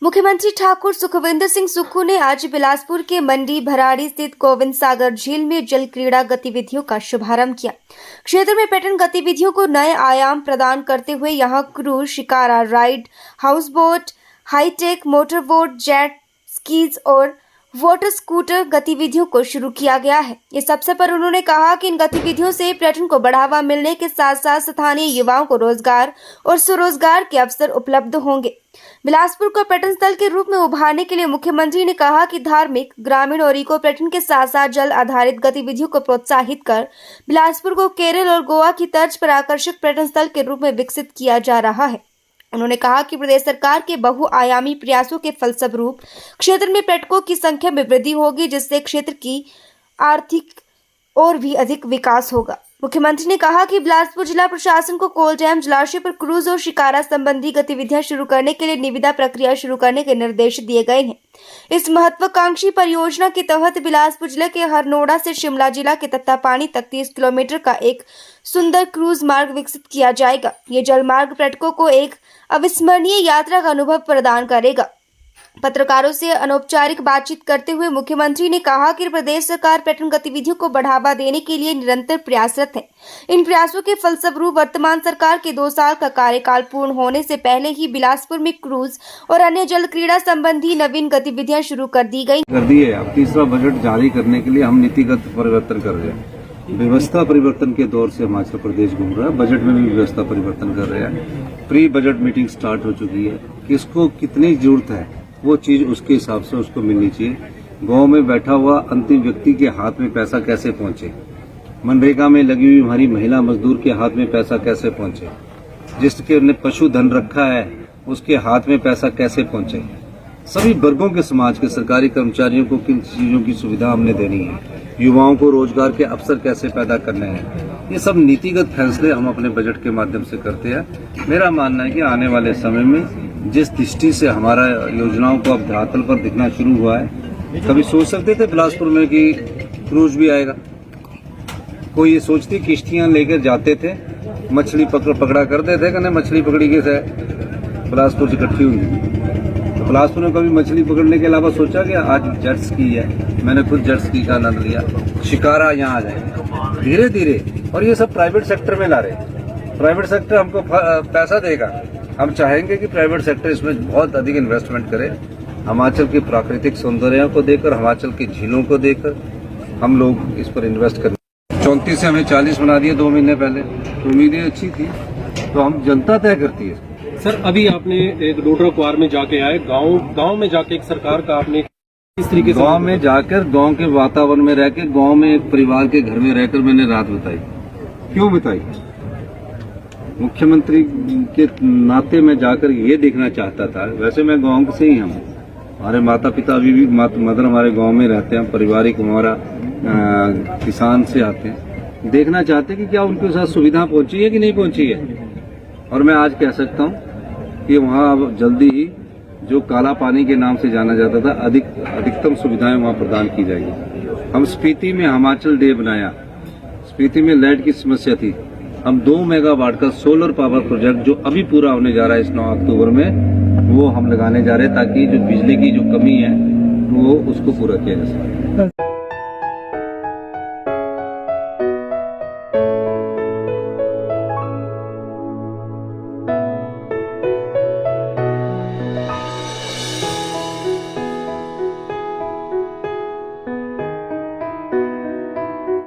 मुख्यमंत्री ठाकुर सुखविंदर सिंह सुक्खू ने आज बिलासपुर के मंडी भराड़ी स्थित गोविंद सागर झील में जल क्रीड़ा गतिविधियों का शुभारंभ किया। क्षेत्र में पर्यटन गतिविधियों को नए आयाम प्रदान करते हुए यहां cruise, shikara ride, houseboat, hi-tech motor boat, jet skis और वाटर स्कूटर गतिविधियों को शुरू किया गया है। इस अवसर पर उन्होंने कहा कि इन गतिविधियों से पर्यटन को बढ़ावा मिलने के साथ साथ स्थानीय युवाओं को रोजगार और स्वरोजगार के अवसर उपलब्ध होंगे। बिलासपुर को पर्यटन स्थल के रूप में उभारने के लिए मुख्यमंत्री ने कहा कि धार्मिक, ग्रामीण और इको पर्यटन के साथ साथ जल आधारित गतिविधियों को प्रोत्साहित कर बिलासपुर को केरल और गोवा की तर्ज पर आकर्षक पर्यटन स्थल के रूप में विकसित किया जा रहा है। उन्होंने कहा कि प्रदेश सरकार के बहुआयामी प्रयासों के फलस्वरूप क्षेत्र में पर्यटकों की संख्या में वृद्धि होगी, जिससे क्षेत्र की आर्थिक और भी अधिक विकास होगा। मुख्यमंत्री ने कहा कि बिलासपुर जिला प्रशासन को कोल डैम जलाशय पर क्रूज और शिकारा संबंधी गतिविधियां शुरू करने के लिए निविदा प्रक्रिया शुरू करने के निर्देश दिए गए हैं। इस महत्वाकांक्षी परियोजना के तहत बिलासपुर जिले के हरनोड़ा से शिमला जिला के तत्तापानी तक 30 किलोमीटर का एक सुंदर क्रूज मार्ग विकसित किया जाएगा। ये जल मार्ग पर्यटकों को एक अविस्मरणीय यात्रा का अनुभव प्रदान करेगा। पत्रकारों से अनौपचारिक बातचीत करते हुए मुख्यमंत्री ने कहा कि प्रदेश सरकार पर्यटन गतिविधियों को बढ़ावा देने के लिए निरंतर प्रयासरत है। इन प्रयासों के फलस्वरूप वर्तमान सरकार के 2 साल का कार्यकाल पूर्ण होने से पहले ही बिलासपुर में क्रूज और अन्य जल क्रीड़ा संबंधी नवीन गतिविधियां शुरू कर दी गई। अब तीसरा बजट जारी करने के लिए हम नीतिगत परिवर्तन कर रहे हैं। व्यवस्था परिवर्तन के दौर से हिमाचल प्रदेश घूम रहा है। बजट में भी व्यवस्था परिवर्तन कर रहे हैं। प्री बजट मीटिंग स्टार्ट हो चुकी है। किसको कितनी जरूरत है वो चीज उसके हिसाब से उसको मिलनी चाहिए। गांव में बैठा हुआ अंतिम व्यक्ति के हाथ में पैसा कैसे पहुंचे, मनरेगा में लगी हुई हमारी महिला मजदूर के हाथ में पैसा कैसे पहुंचे, जिसके ने पशुधन रखा है उसके हाथ में पैसा कैसे पहुंचे। सभी वर्गों के समाज के सरकारी कर्मचारियों को किन चीजों की सुविधा हमने देनी है, युवाओं को रोजगार के अवसर कैसे पैदा करने हैं, ये सब नीतिगत फैसले हम अपने बजट के माध्यम से करते हैं। मेरा मानना है कि आने वाले समय में जिस दृष्टि से हमारा योजनाओं को अब धरातल पर दिखना शुरू हुआ है, कभी सोच सकते थे बिलासपुर में कि क्रूज भी आएगा? कोई ये सोचती किश्तियां लेकर जाते थे, मछली पकड़ा करते थे, कहने मछली पकड़ी के से बिलासपुर से इकट्ठी हुई। तो बिलासपुर में कभी मछली पकड़ने के अलावा सोचा कि आज जेट स्की है, मैंने खुद जेट स्की का आनंद लिया। शिकारा यहाँ आ जाएगा धीरे धीरे, और ये सब प्राइवेट सेक्टर में ला रहे। प्राइवेट सेक्टर हमको पैसा देगा। हम चाहेंगे कि प्राइवेट सेक्टर इसमें बहुत अधिक इन्वेस्टमेंट करे। हिमाचल के प्राकृतिक सौंदर्य को देकर, हिमाचल की झीलों को देकर हम लोग इस पर इन्वेस्ट करें। 34 से हमें 40 बना दिए 2 महीने पहले, तो उम्मीदें अच्छी थी, तो हम जनता तय करती है। सर, अभी आपने एक डोडरा कुआर में जाके आए, गांव में जाके एक सरकार का आपने इस तरीके से गांव में जाकर गांव के वातावरण में रह के, गांव में एक परिवार के घर में रहकर मैंने रात बिताई। क्यों बिताई? मुख्यमंत्री के नाते मैं जाकर ये देखना चाहता था। वैसे मैं गांव से ही हूँ, हमारे माता पिता अभी भी मदर हमारे गांव में रहते हैं, पारिवारिक हमारा किसान से आते हैं। देखना चाहते हैं कि क्या उनके साथ सुविधा पहुंची है कि नहीं पहुंची है। और मैं आज कह सकता हूँ कि वहाँ अब जल्दी ही जो काला पानी के नाम से जाना जाता था, अधिकतम सुविधाएं वहाँ प्रदान की जाएगी। हम स्पीति में हिमाचल डे बनाया। स्पीति में लाइट की समस्या थी। हम 2 मेगावाट का सोलर पावर प्रोजेक्ट जो अभी पूरा होने जा रहा है इस 9 अक्टूबर में, वो हम लगाने जा रहे हैं, ताकि जो बिजली की जो कमी है वो उसको पूरा किया जा सके।